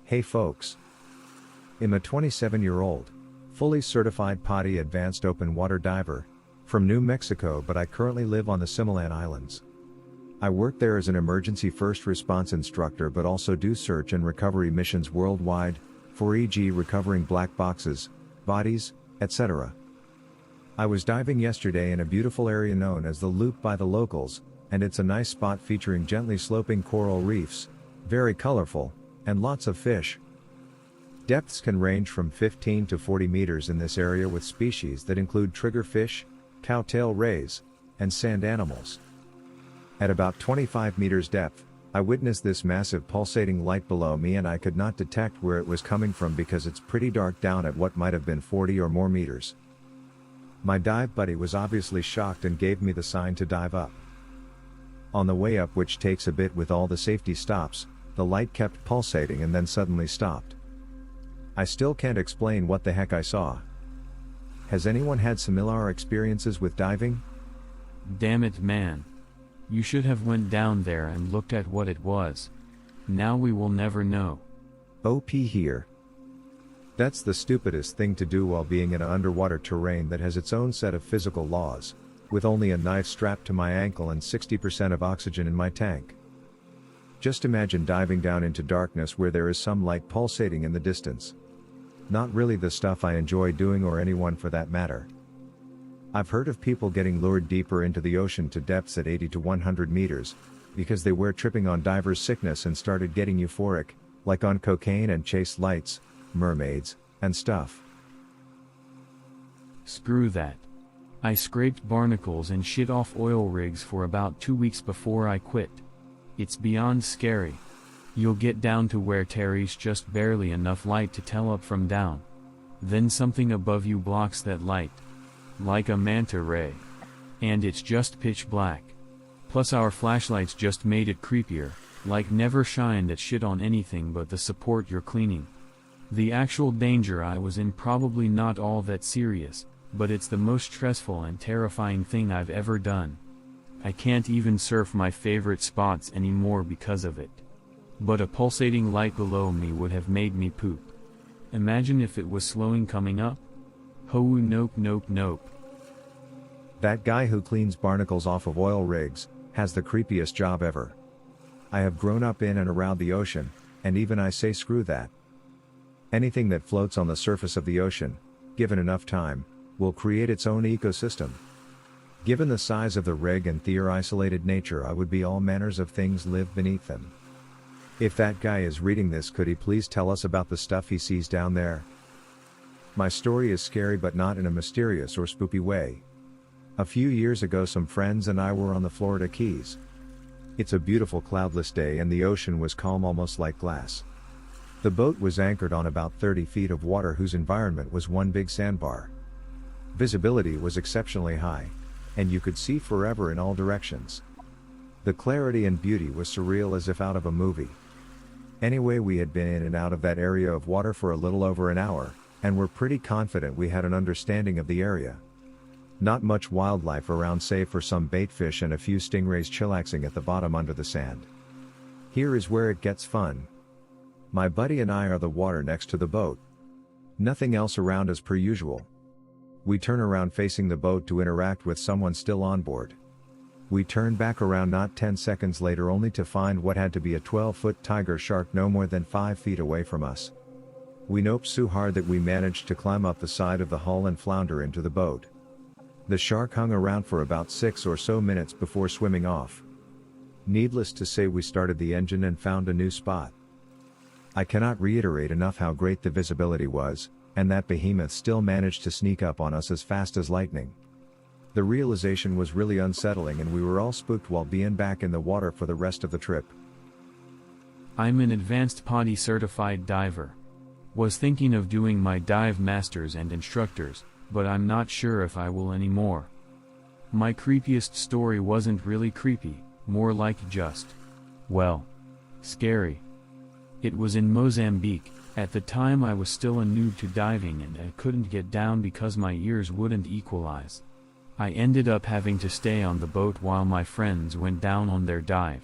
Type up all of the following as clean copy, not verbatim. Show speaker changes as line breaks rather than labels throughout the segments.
Hey folks. I'm a 27-year-old, fully certified PODI advanced open water diver, from New Mexico, but I currently live on the Similan Islands. I work there as an emergency first response instructor but also do search and recovery missions worldwide, for e.g. recovering black boxes, bodies, etc. I was diving yesterday in a beautiful area known as the Loop by the locals, and it's a nice spot featuring gently sloping coral reefs, very colorful, and lots of fish. Depths can range from 15 to 40 meters in this area with species that include triggerfish, cowtail rays, and sand animals. At about 25 meters depth, I witnessed this massive pulsating light below me and I could not detect where it was coming from because it's pretty dark down at what might have been 40 or more meters. My dive buddy was obviously shocked and gave me the sign to dive up. On the way up, which takes a bit with all the safety stops, the light kept pulsating and then suddenly stopped. I still can't explain what the heck I saw. Has anyone had similar experiences with diving?
Damn it, man. You should have went down there and looked at what it was. Now we will never know.
OP here. That's the stupidest thing to do while being in an underwater terrain that has its own set of physical laws, with only a knife strapped to my ankle and 60% of oxygen in my tank. Just imagine diving down into darkness where there is some light pulsating in the distance. Not really the stuff I enjoy doing, or anyone for that matter. I've heard of people getting lured deeper into the ocean to depths at 80 to 100 meters, because they were tripping on diver's sickness and started getting euphoric, like on cocaine, and chased lights, mermaids, and stuff.
Screw that. I scraped barnacles and shit off oil rigs for about 2 weeks before I quit. It's beyond scary. You'll get down to where there's just barely enough light to tell up from down. Then something above you blocks that light. Like a manta ray. And it's just pitch black. Plus our flashlights just made it creepier, like never shine that shit on anything but the support you're cleaning. The actual danger I was in probably not all that serious, but it's the most stressful and terrifying thing I've ever done. I can't even surf my favorite spots anymore because of it. But a pulsating light below me would have made me poop. Imagine if it was slowing coming up. Oh nope nope nope.
That guy who cleans barnacles off of oil rigs has the creepiest job ever. I have grown up in and around the ocean, and even I say screw that. Anything that floats on the surface of the ocean, given enough time, will create its own ecosystem. Given the size of the rig and their isolated nature, I would be all manners of things live beneath them. If that guy is reading this, could he please tell us about the stuff he sees down there? My story is scary, but not in a mysterious or spooky way. A few years ago, some friends and I were on the Florida Keys. It's a beautiful cloudless day and the ocean was calm, almost like glass. The boat was anchored on about 30 feet of water whose environment was one big sandbar. Visibility was exceptionally high, and you could see forever in all directions. The clarity and beauty was surreal, as if out of a movie. Anyway, we had been in and out of that area of water for a little over an hour, and were pretty confident we had an understanding of the area. Not much wildlife around save for some baitfish and a few stingrays chillaxing at the bottom under the sand. Here is where it gets fun. My buddy and I are the water next to the boat. Nothing else around as per usual. We turn around facing the boat to interact with someone still on board. We turn back around not 10 seconds later, only to find what had to be a 12-foot tiger shark no more than 5 feet away from us. We noped so hard that we managed to climb up the side of the hull and flounder into the boat. The shark hung around for about 6 or so minutes before swimming off. Needless to say, we started the engine and found a new spot. I cannot reiterate enough how great the visibility was, and that behemoth still managed to sneak up on us as fast as lightning. The realization was really unsettling, and we were all spooked while being back in the water for the rest of the trip.
I'm an advanced PODI certified diver. Was thinking of doing my dive masters and instructors, but I'm not sure if I will anymore. My creepiest story wasn't really creepy, more like just, well, scary. It was in Mozambique. At the time I was still a noob to diving and I couldn't get down because my ears wouldn't equalize. I ended up having to stay on the boat while my friends went down on their dive.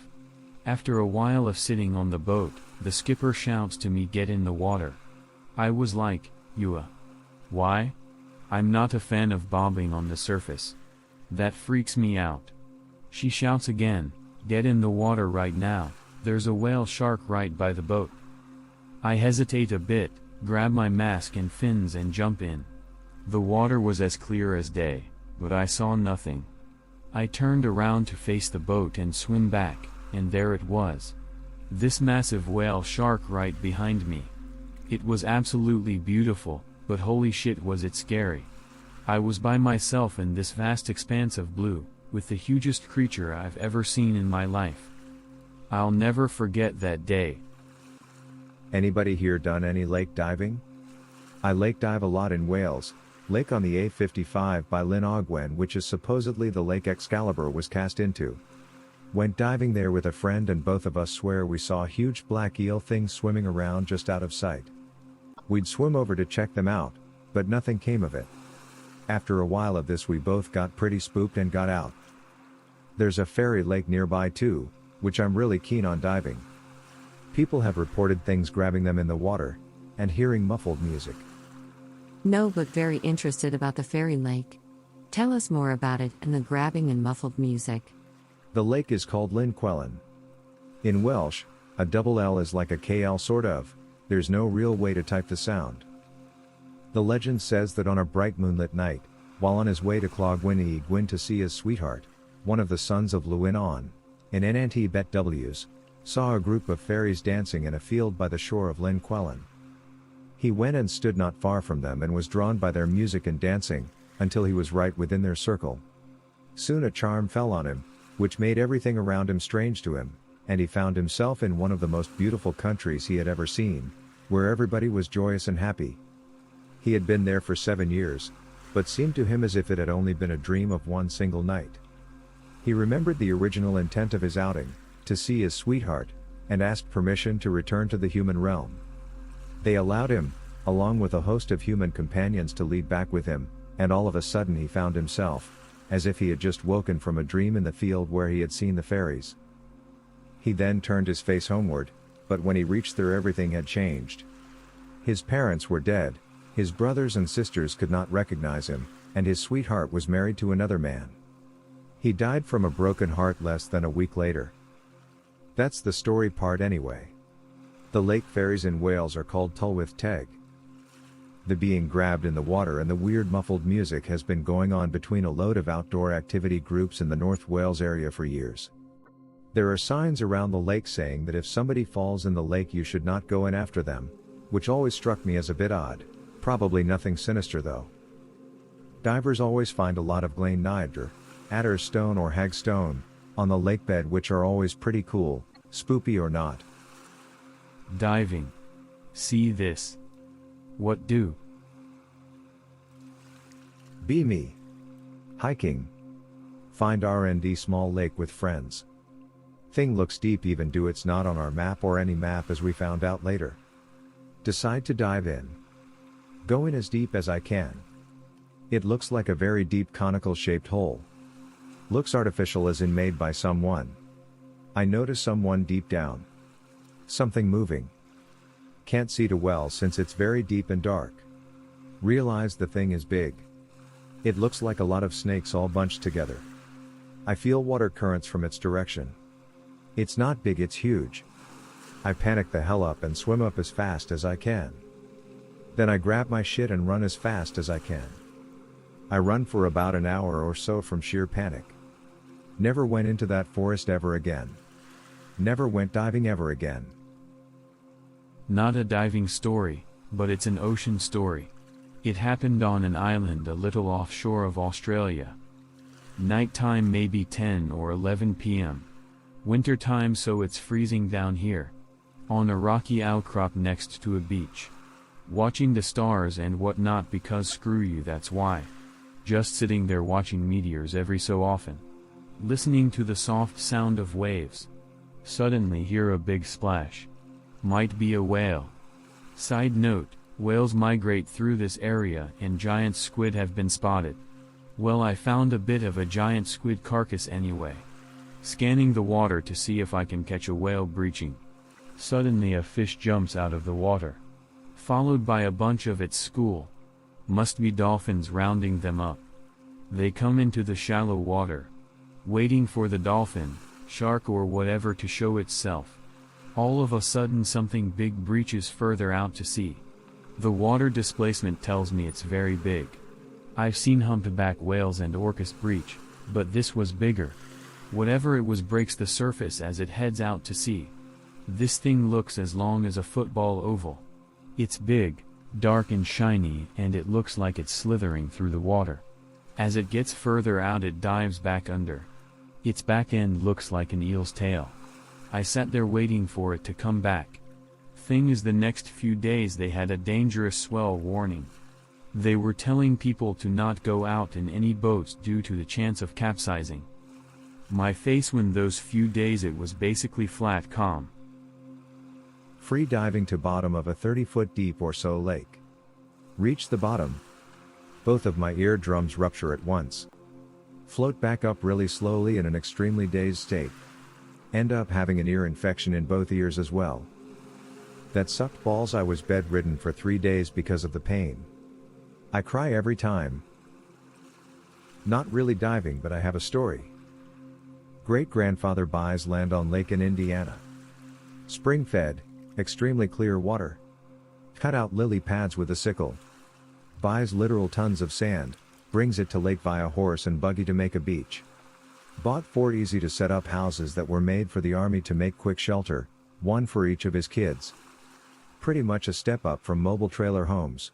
After a while of sitting on the boat, the skipper shouts to me, "Get in the water." I was like, why? I'm not a fan of bobbing on the surface. That freaks me out. She shouts again, "Get in the water right now, there's a whale shark right by the boat." I hesitate a bit, grab my mask and fins and jump in. The water was as clear as day, but I saw nothing. I turned around to face the boat and swim back, and there it was. This massive whale shark right behind me. It was absolutely beautiful, but holy shit was it scary. I was by myself in this vast expanse of blue, with the hugest creature I've ever seen in my life. I'll never forget that day.
Anybody here done any lake diving? I lake dive a lot in Wales, lake on the A55 by Llyn Ogwen, which is supposedly the lake Excalibur was cast into. Went diving there with a friend and both of us swear we saw huge black eel things swimming around just out of sight. We'd swim over to check them out, but nothing came of it. After a while of this we both got pretty spooked and got out. There's a fairy lake nearby too, which I'm really keen on diving. People have reported things grabbing them in the water, and hearing muffled music.
No, but very interested about the fairy lake. Tell us more about it and the grabbing and muffled music.
The lake is called Llyn Quelyn. In Welsh, a double L is like a KL sort of, there's no real way to type the sound. The legend says that on a bright moonlit night, while on his way to Clogwyn Gwyn to see his sweetheart, one of the sons of Llewyn Anon, in Nant Bet Ws, saw a group of fairies dancing in a field by the shore of Llyn Quelyn. He went and stood not far from them and was drawn by their music and dancing, until he was right within their circle. Soon a charm fell on him, which made everything around him strange to him, and he found himself in one of the most beautiful countries he had ever seen, where everybody was joyous and happy. He had been there for 7 years, but seemed to him as if it had only been a dream of one single night. He remembered the original intent of his outing, to see his sweetheart, and asked permission to return to the human realm. They allowed him, along with a host of human companions, to lead back with him, and all of a sudden he found himself, as if he had just woken from a dream in the field where he had seen the fairies. He then turned his face homeward, but when he reached there everything had changed. His parents were dead, his brothers and sisters could not recognize him, and his sweetheart was married to another man. He died from a broken heart less than a week later. That's the story part anyway. The lake fairies in Wales are called Tylwyth Teg. The being grabbed in the water and the weird muffled music has been going on between a load of outdoor activity groups in the North Wales area for years. There are signs around the lake saying that if somebody falls in the lake you should not go in after them, which always struck me as a bit odd, probably nothing sinister though. Divers always find a lot of Glain Nider, Adder Stone or Hag Stone, on the lake bed, which are always pretty cool, spoopy or not.
Diving. See this. What do?
Be me. Hiking. Find R&D small lake with friends. Thing looks deep even do it's not on our map or any map as we found out later. Decide to dive in. Go in as deep as I can. It looks like a very deep conical shaped hole. Looks artificial as in made by someone. I notice someone deep down. Something moving. Can't see too well since it's very deep and dark. Realize the thing is big. It looks like a lot of snakes all bunched together. I feel water currents from its direction. It's not big, it's huge. I panic the hell up and swim up as fast as I can. Then I grab my shit and run as fast as I can. I run for about an hour or so from sheer panic. Never went into that forest ever again. Never went diving ever again.
Not a diving story, but it's an ocean story. It happened on an island a little offshore of Australia. Nighttime maybe 10 or 11 p.m. Winter time, so it's freezing down here. On a rocky outcrop next to a beach. Watching the stars and whatnot because screw you, that's why. Just sitting there watching meteors every so often. Listening to the soft sound of waves. Suddenly hear a big splash. Might be a whale. Side note, whales migrate through this area and giant squid have been spotted. Well, I found a bit of a giant squid carcass anyway. scanning the water to see if I can catch a whale breaching. Suddenly a fish jumps out of the water, followed by a bunch of its school. Must be dolphins rounding them up. They come into the shallow water, waiting for the dolphin, shark or whatever to show itself. All of a sudden something big breaches further out to sea. The water displacement tells me it's very big. I've seen humpback whales and orcas breach, but this was bigger. Whatever it was breaks the surface as it heads out to sea. This thing looks as long as a football oval. It's big, dark and shiny, and it looks like it's slithering through the water. As it gets further out it dives back under. Its back end looks like an eel's tail. I sat there waiting for it to come back. Thing is, the next few days they had a dangerous swell warning. They were telling people to not go out in any boats due to the chance of capsizing. My face when those few days it was basically flat calm.
Free diving to bottom of a 30-foot deep or so lake. Reach the bottom. Both of my eardrums rupture at once. Float back up really slowly in an extremely dazed state. End up having an ear infection in both ears as well. That sucked balls. I was bedridden for 3 days because of the pain. I cry every time. Not really diving, but I have a story. Great-grandfather buys land on lake in Indiana. Spring-fed, extremely clear water. Cut out lily pads with a sickle. Buys literal tons of sand, brings it to lake via horse and buggy to make a beach. Bought 4 easy-to-set-up houses that were made for the army to make quick shelter, 1 for each of his kids. Pretty much a step up from mobile trailer homes.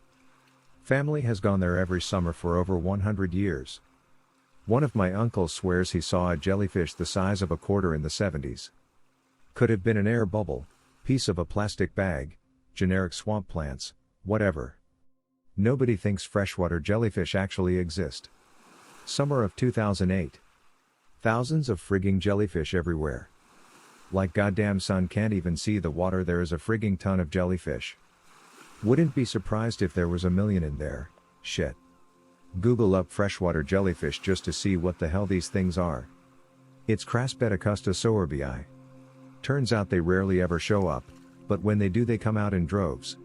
Family has gone there every summer for over 100 years. One of my uncles swears he saw a jellyfish the size of a quarter in the 70s. Could have been an air bubble, piece of a plastic bag, generic swamp plants, whatever. Nobody thinks freshwater jellyfish actually exist. Summer of 2008. Thousands of frigging jellyfish everywhere. Like goddamn sun can't even see the water. There is a frigging ton of jellyfish. Wouldn't be surprised if there was a million in there. Shit. Google up freshwater jellyfish just to see what the hell these things are. It's Crassbetacusta sowerbii. Turns out they rarely ever show up, but when they do they come out in droves.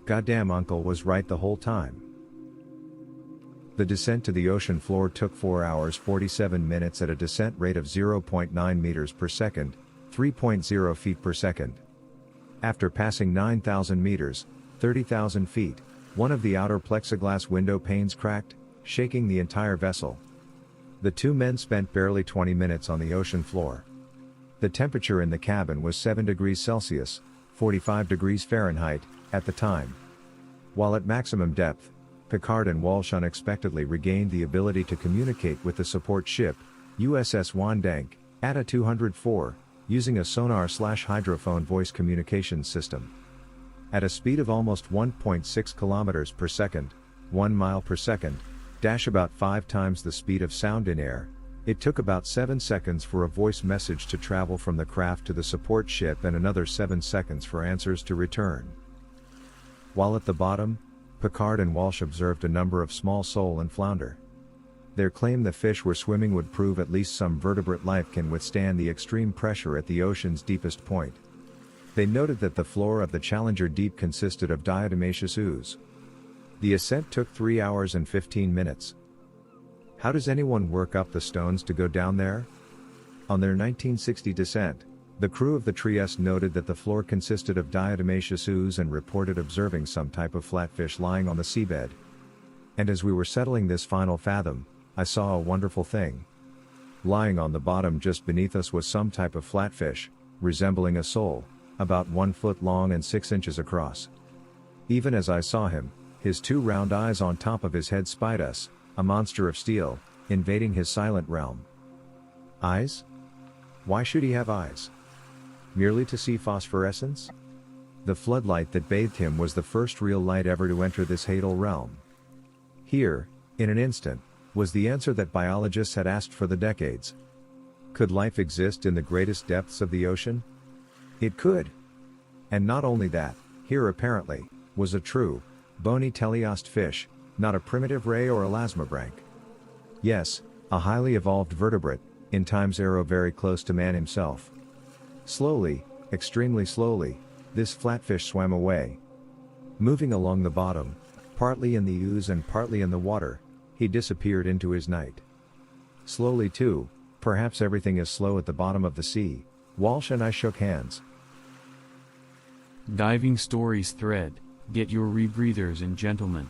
Goddamn uncle was right the whole time. The descent to the ocean floor took 4 hours 47 minutes at a descent rate of 0.9 meters per second, 3.0 feet per second. After passing 9,000 meters, 30,000 feet, one of the outer plexiglass window panes cracked, shaking the entire vessel. The 2 men spent barely 20 minutes on the ocean floor. The temperature in the cabin was 7 degrees Celsius, 45 degrees Fahrenheit, at the time. While at maximum depth, Picard and Walsh unexpectedly regained the ability to communicate with the support ship, USS Wandank, ATA 204, using a sonar/hydrophone voice communication system. At a speed of almost 1.6 kilometers per second, 1 mile per second, about 5 times the speed of sound in air, it took about 7 seconds for a voice message to travel from the craft to the support ship and another 7 seconds for answers to return. While at the bottom, Picard and Walsh observed a number of small sole and flounder. Their claim the fish were swimming would prove at least some vertebrate life can withstand the extreme pressure at the ocean's deepest point. They noted that the floor of the Challenger Deep consisted of diatomaceous ooze. The ascent took 3 hours and 15 minutes. How does anyone work up the stones to go down there? On their 1960 descent, the crew of the Trieste noted that the floor consisted of diatomaceous ooze and reported observing some type of flatfish lying on the seabed. And as we were settling this final fathom, I saw a wonderful thing. Lying on the bottom just beneath us was some type of flatfish, resembling a sole, about 1 foot long and 6 inches across. Even as I saw him, his 2 round eyes on top of his head spied us, a monster of steel, invading his silent realm. Eyes? Why should he have eyes? Merely to see phosphorescence? The floodlight that bathed him was the first real light ever to enter this hatal realm. Here, in an instant, was the answer that biologists had asked for the decades. Could life exist in the greatest depths of the ocean? It could. And not only that, here apparently, was a true, bony teleost fish, not a primitive ray or elasmobranch. Yes, a highly evolved vertebrate, in times arrow very close to man himself. Slowly, extremely slowly, this flatfish swam away. Moving along the bottom, partly in the ooze and partly in the water, he disappeared into his night. Slowly too, perhaps everything is slow at the bottom of the sea. Walsh and I shook hands.
Diving Stories thread, get your rebreathers in, gentlemen.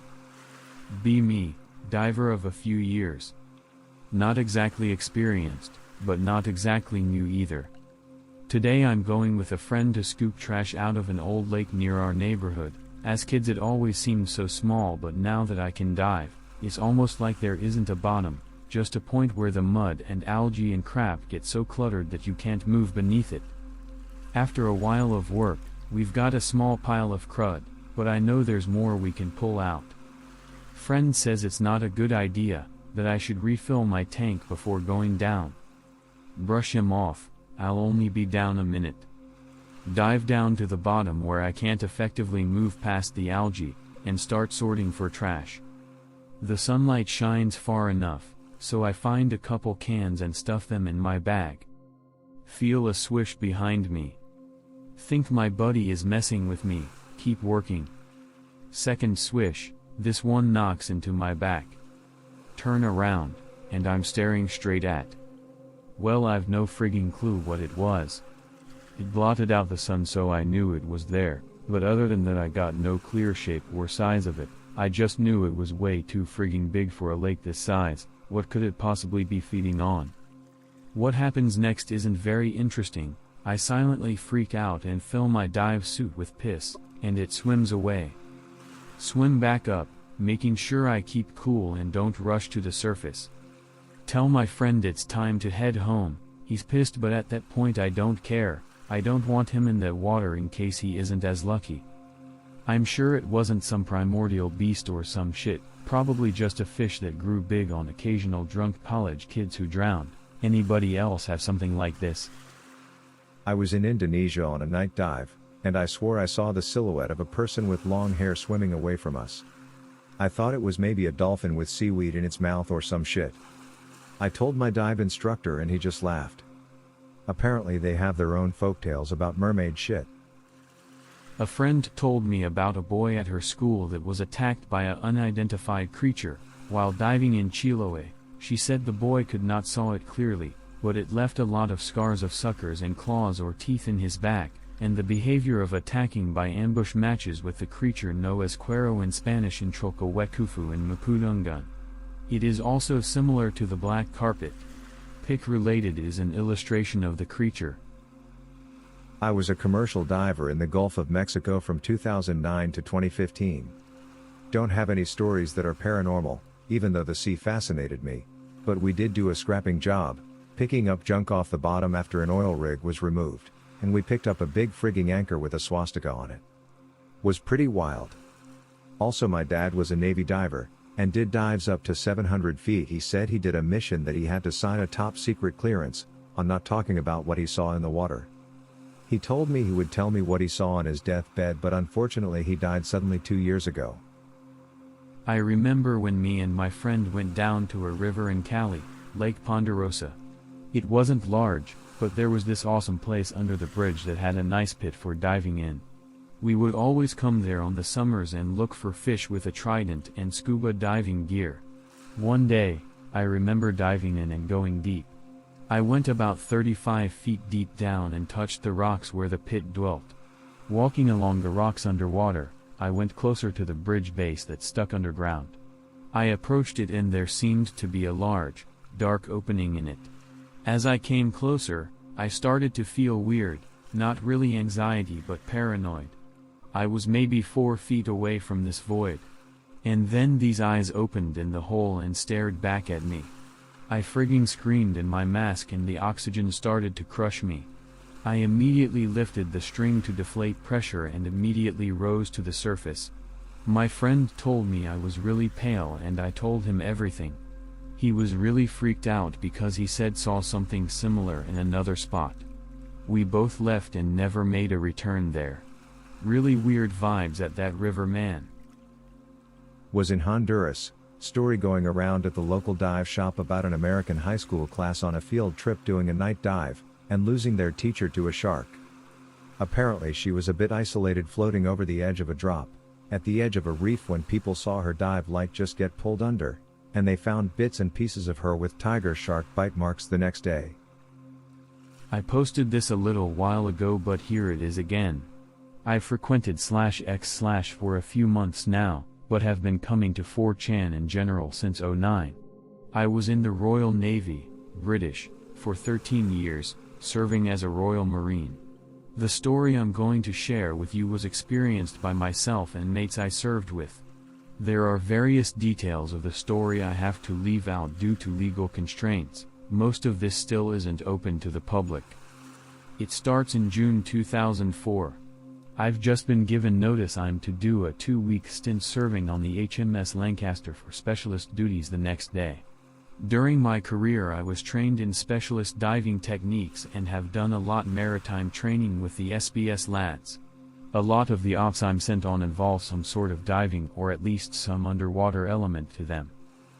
Be me, diver of a few years. Not exactly experienced, but not exactly new either. Today I'm going with a friend to scoop trash out of an old lake near our neighborhood. As kids it always seemed so small, but now that I can dive, it's almost like there isn't a bottom, just a point where the mud and algae and crap get so cluttered that you can't move beneath it. After a while of work, we've got a small pile of crud, but I know there's more we can pull out. Friend says it's not a good idea, that I should refill my tank before going down. Brush him off, I'll only be down a minute. Dive down to the bottom where I can't effectively move past the algae, and start sorting for trash. The sunlight shines far enough, so I find a couple cans and stuff them in my bag. Feel a swish behind me. Think my buddy is messing with me, keep working. Second swish, this one knocks into my back. Turn around, and I'm staring straight at. Well, I've no frigging clue what it was. It blotted out the sun, so I knew it was there, but other than that I got no clear shape or size of it. I just knew it was way too frigging big for a lake this size. What could it possibly be feeding on? What happens next isn't very interesting. I silently freak out and fill my dive suit with piss, and it swims away. Swim back up, making sure I keep cool and don't rush to the surface. Tell my friend it's time to head home. He's pissed, but at that point I don't care. I don't want him in that water in case he isn't as lucky. I'm sure it wasn't some primordial beast or some shit, probably just a fish that grew big on occasional drunk college kids who drowned. Anybody else have something like this?
I was in Indonesia on a night dive, and I swore I saw the silhouette of a person with long hair swimming away from us. I thought it was maybe a dolphin with seaweed in its mouth or some shit. I told my dive instructor and he just laughed. Apparently they have their own folktales about mermaid shit.
A friend told me about a boy at her school that was attacked by an unidentified creature while diving in Chiloé. She said the boy could not saw it clearly, but it left a lot of scars of suckers and claws or teeth in his back, and the behavior of attacking by ambush matches with the creature known as Cuero in Spanish and Cholcowekufu in Mapudungun. It is also similar to the black carpet. Pic related is an illustration of the creature.
I was a commercial diver in the Gulf of Mexico from 2009 to 2015. Don't have any stories that are paranormal, even though the sea fascinated me, but we did do a scrapping job, picking up junk off the bottom after an oil rig was removed, and we picked up a big frigging anchor with a swastika on it. Was pretty wild. Also, my dad was a Navy diver, and did dives up to 700 feet. He said he did a mission that he had to sign a top secret clearance on, not talking about what he saw in the water. He told me he would tell me what he saw on his deathbed, but unfortunately he died suddenly 2 years ago.
I remember when me and my friend went down to a river in Cali, Lake Ponderosa. It wasn't large, but there was this awesome place under the bridge that had a nice pit for diving in. We would always come there on the summers and look for fish with a trident and scuba diving gear. One day, I remember diving in and going deep. I went about 35 feet deep down and touched the rocks where the pit dwelt. Walking along the rocks underwater, I went closer to the bridge base that stuck underground. I approached it and there seemed to be a large, dark opening in it. As I came closer, I started to feel weird, not really anxiety but paranoid. I was maybe 4 feet away from this void. And then these eyes opened in the hole and stared back at me. I frigging screamed and my mask and the oxygen started to crush me. I immediately lifted the string to deflate pressure and immediately rose to the surface. My friend told me I was really pale and I told him everything. He was really freaked out because he said saw something similar in another spot. We both left and never made a return there. Really weird vibes at that river, man.
Was in Honduras, Story going around at the local dive shop about an American high school class on a field trip doing a night dive, and losing their teacher to a shark. Apparently she was a bit isolated floating over the edge of a drop, at the edge of a reef when people saw her dive light just get pulled under, and they found bits and pieces of her with tiger shark bite marks the next day.
I posted this a little while ago, but here it is again. I've frequented /x/ for a few months now, but have been coming to 4chan in general since '09. I was in the Royal Navy, British, for 13 years, serving as a Royal Marine. The story I'm going to share with you was experienced by myself and mates I served with. There are various details of the story I have to leave out due to legal constraints. Most of this still isn't open to the public. It starts in June 2004. I've just been given notice I'm to do a 2-week stint serving on the HMS Lancaster for specialist duties the next day. During my career I was trained in specialist diving techniques and have done a lot maritime training with the SBS lads. A lot of the ops I'm sent on involve some sort of diving or at least some underwater element to them.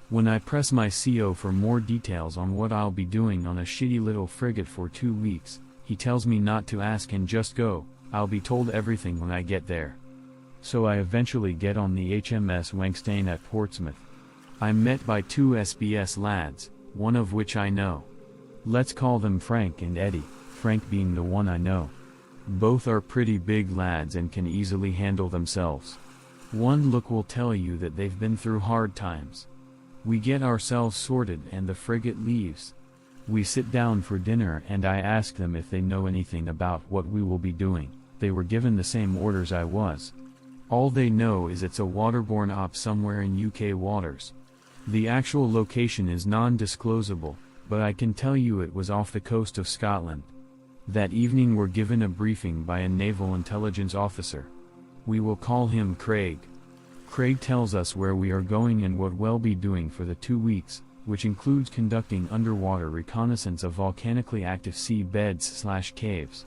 When I press my CO for more details on what I'll be doing on a shitty little frigate for 2 weeks, he tells me not to ask and just go. I'll be told everything when I get there. So I eventually get on the HMS Wangstein at Portsmouth. I'm met by 2 SBS lads, one of which I know. Let's call them Frank and Eddie, Frank being the one I know. Both are pretty big lads and can easily handle themselves. One look will tell you that they've been through hard times. We get ourselves sorted and the frigate leaves. We sit down for dinner and I ask them if they know anything about what we will be doing. They were given the same orders I was. All they know is it's a waterborne op somewhere in UK waters. The actual location is non-disclosable, but I can tell you it was off the coast of Scotland. That evening we're given a briefing by a naval intelligence officer. We will call him Craig. Craig tells us where we are going and what we'll be doing for the 2 weeks, which includes conducting underwater reconnaissance of volcanically active sea beds/caves.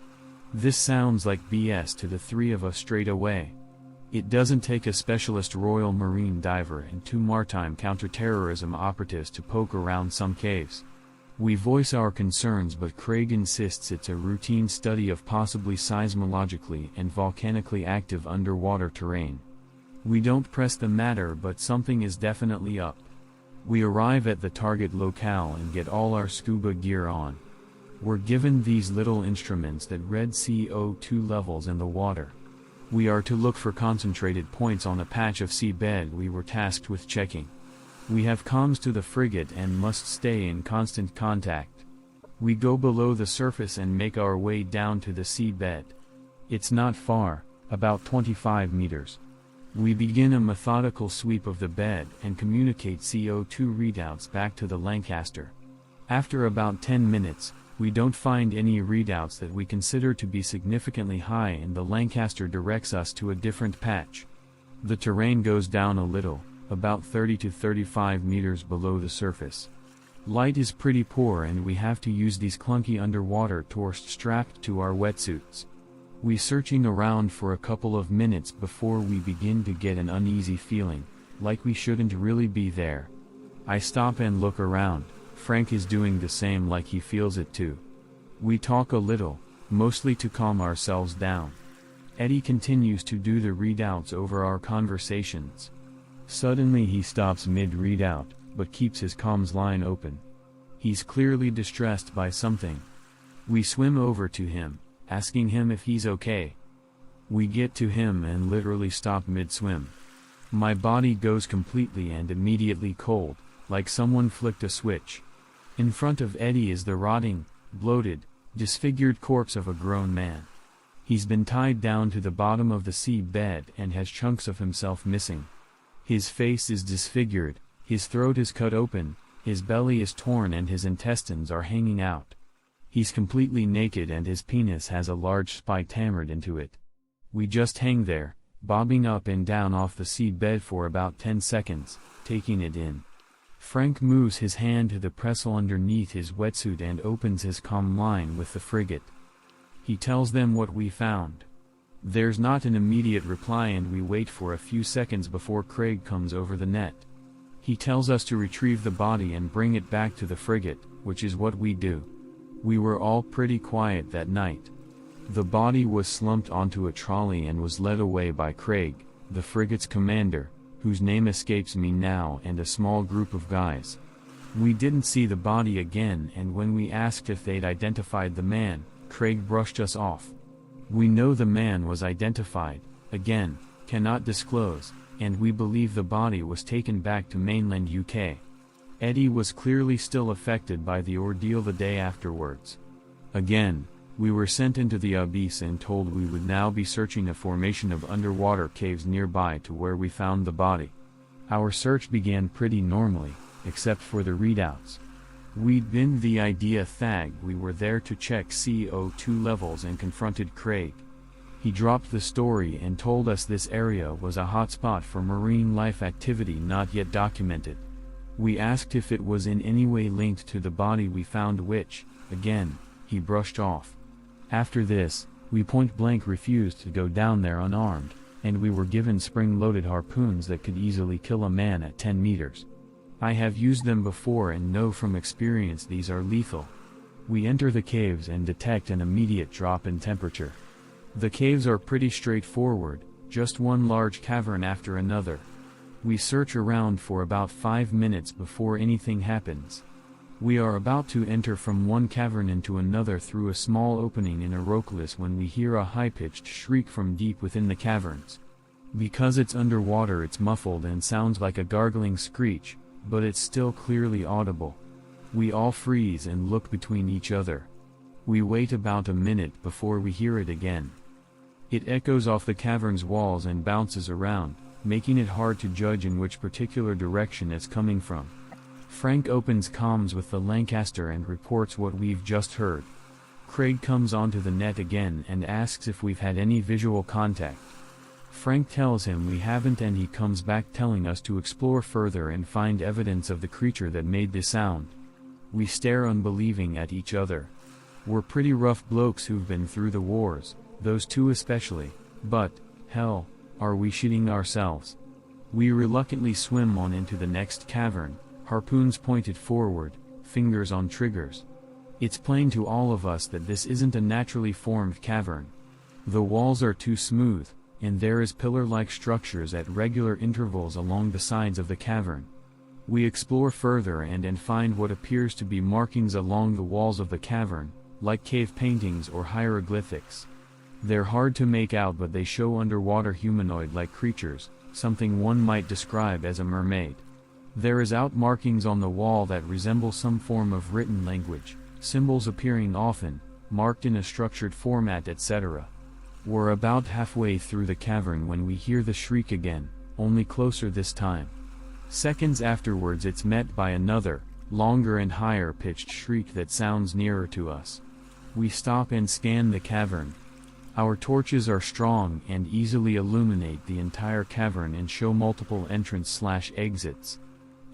This sounds like BS to the 3 of us straight away. It doesn't take a specialist Royal Marine diver and 2 maritime counter-terrorism operatives to poke around some caves. We voice our concerns, but Craig insists it's a routine study of possibly seismologically and volcanically active underwater terrain. We don't press the matter, but something is definitely up. We arrive at the target locale and get all our scuba gear on. We're given these little instruments that read CO2 levels in the water. We are to look for concentrated points on a patch of seabed we were tasked with checking. We have comms to the frigate and must stay in constant contact. We go below the surface and make our way down to the seabed. It's not far, about 25 meters. We begin a methodical sweep of the bed and communicate CO2 readouts back to the Lancaster. After about 10 minutes, we don't find any readouts that we consider to be significantly high, and the Lancaster directs us to a different patch. The terrain goes down a little, about 30 to 35 meters below the surface. Light is pretty poor and we have to use these clunky underwater torches strapped to our wetsuits. We searching around for a couple of minutes before we begin to get an uneasy feeling, like we shouldn't really be there. I stop and look around. Frank is doing the same, like he feels it too. We talk a little, mostly to calm ourselves down. Eddie continues to do the readouts over our conversations. Suddenly he stops mid-readout, but keeps his comms line open. He's clearly distressed by something. We swim over to him, asking him if he's okay. We get to him and literally stop mid-swim. My body goes completely and immediately cold, like someone flicked a switch. In front of Eddie is the rotting, bloated, disfigured corpse of a grown man. He's been tied down to the bottom of the sea bed and has chunks of himself missing. His face is disfigured, his throat is cut open, his belly is torn and his intestines are hanging out. He's completely naked and his penis has a large spike hammered into it. We just hang there, bobbing up and down off the sea bed for about 10 seconds, taking it in. Frank moves his hand to the pressel underneath his wetsuit and opens his comm line with the frigate. He tells them what we found. There's not an immediate reply and we wait for a few seconds before Craig comes over the net. He tells us to retrieve the body and bring it back to the frigate, which is what we do. We were all pretty quiet that night. The body was slumped onto a trolley and was led away by Craig, the frigate's commander, whose name escapes me now, and a small group of guys. We didn't see the body again, and when we asked if they'd identified the man, Craig brushed us off. We know the man was identified, again, cannot disclose, and we believe the body was taken back to mainland UK. Eddie was clearly still affected by the ordeal the day afterwards. Again, we were sent into the abyss and told we would now be searching a formation of underwater caves nearby to where we found the body. Our search began pretty normally, except for the readouts. We'd been the idea thag. We were there to check CO2 levels and confronted Craig. He dropped the story and told us this area was a hotspot for marine life activity not yet documented. We asked if it was in any way linked to the body we found, which, again, he brushed off. After this, we point-blank refused to go down there unarmed, and we were given spring-loaded harpoons that could easily kill a man at 10 meters. I have used them before and know from experience these are lethal. We enter the caves and detect an immediate drop in temperature. The caves are pretty straightforward, just one large cavern after another. We search around for about 5 minutes before anything happens. We are about to enter from one cavern into another through a small opening in a rockless when we hear a high-pitched shriek from deep within the caverns. Because it's underwater, it's muffled and sounds like a gargling screech, but it's still clearly audible. We all freeze and look between each other. We wait about a minute before we hear it again. It echoes off the cavern's walls and bounces around, making it hard to judge in which particular direction it's coming from. Frank opens comms with the Lancaster and reports what we've just heard. Craig comes onto the net again and asks if we've had any visual contact. Frank tells him we haven't, and he comes back telling us to explore further and find evidence of the creature that made the sound. We stare unbelieving at each other. We're pretty rough blokes who've been through the wars, those two especially, but, hell, are we shitting ourselves? We reluctantly swim on into the next cavern, harpoons pointed forward, fingers on triggers. It's plain to all of us that this isn't a naturally formed cavern. The walls are too smooth, and there is pillar-like structures at regular intervals along the sides of the cavern. We explore further and find what appears to be markings along the walls of the cavern, like cave paintings or hieroglyphics. They're hard to make out, but they show underwater humanoid-like creatures, something one might describe as a mermaid. There is out markings on the wall that resemble some form of written language, symbols appearing often, marked in a structured format, etc. We're about halfway through the cavern when we hear the shriek again, only closer this time. Seconds afterwards it's met by another, longer and higher-pitched shriek that sounds nearer to us. We stop and scan the cavern. Our torches are strong and easily illuminate the entire cavern and show multiple entrance/exits.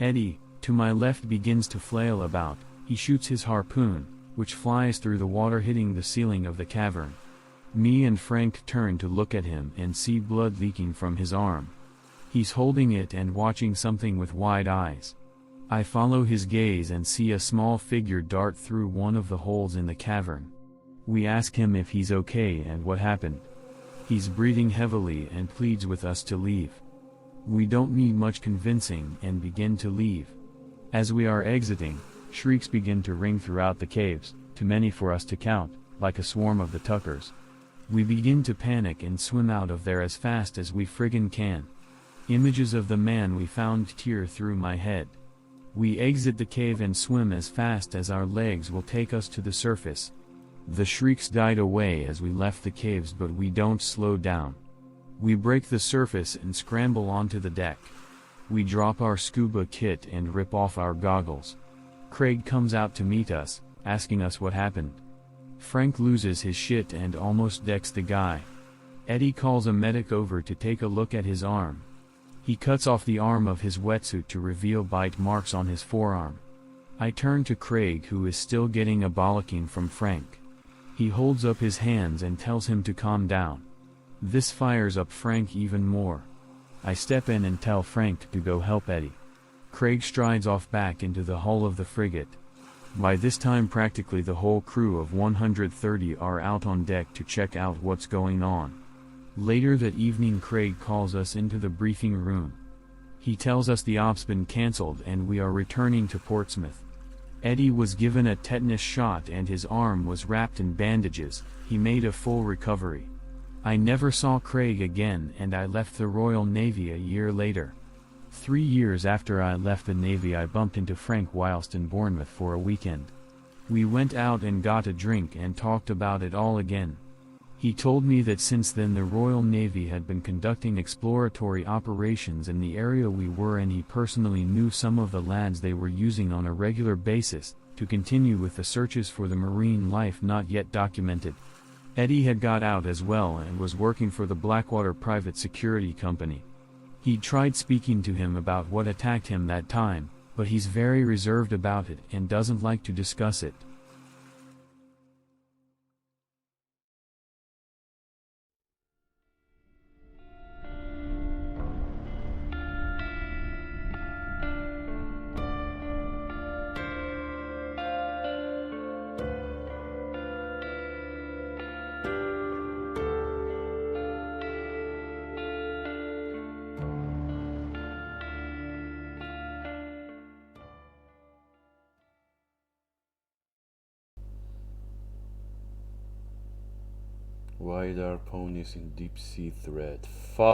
Eddie, to my left, begins to flail about. He shoots his harpoon, which flies through the water hitting the ceiling of the cavern. Me and Frank turn to look at him and see blood leaking from his arm. He's holding it and watching something with wide eyes. I follow his gaze and see a small figure dart through one of the holes in the cavern. We ask him if he's okay and what happened. He's breathing heavily and pleads with us to leave. We don't need much convincing and begin to leave. As we are exiting, shrieks begin to ring throughout the caves, too many for us to count, like a swarm of the Tuckers. We begin to panic and swim out of there as fast as we friggin' can. Images of the man we found tear through my head. We exit the cave and swim as fast as our legs will take us to the surface. The shrieks died away as we left the caves, but we don't slow down. We break the surface and scramble onto the deck. We drop our scuba kit and rip off our goggles. Craig comes out to meet us, asking us what happened. Frank loses his shit and almost decks the guy. Eddie calls a medic over to take a look at his arm. He cuts off the arm of his wetsuit to reveal bite marks on his forearm. I turn to Craig, who is still getting a bollocking from Frank. He holds up his hands and tells him to calm down. This fires up Frank even more. I step in and tell Frank to go help Eddie. Craig strides off back into the hull of the frigate. By this time practically the whole crew of 130 are out on deck to check out what's going on. Later that evening Craig calls us into the briefing room. He tells us the op's been cancelled and we are returning to Portsmouth. Eddie was given a tetanus shot and his arm was wrapped in bandages. He made a full recovery. I never saw Craig again and I left the Royal Navy a year later. 3 years after I left the Navy I bumped into Frank whilst in Bournemouth for a weekend. We went out and got a drink and talked about it all again. He told me that since then the Royal Navy had been conducting exploratory operations in the area we were and he personally knew some of the lads they were using on a regular basis, to continue with the searches for the marine life not yet documented. Eddie had got out as well and was working for the Blackwater Private Security Company. He tried speaking to him about what attacked him that time, but he's very reserved about it and doesn't like to discuss it.
Why are ponies in deep sea threat?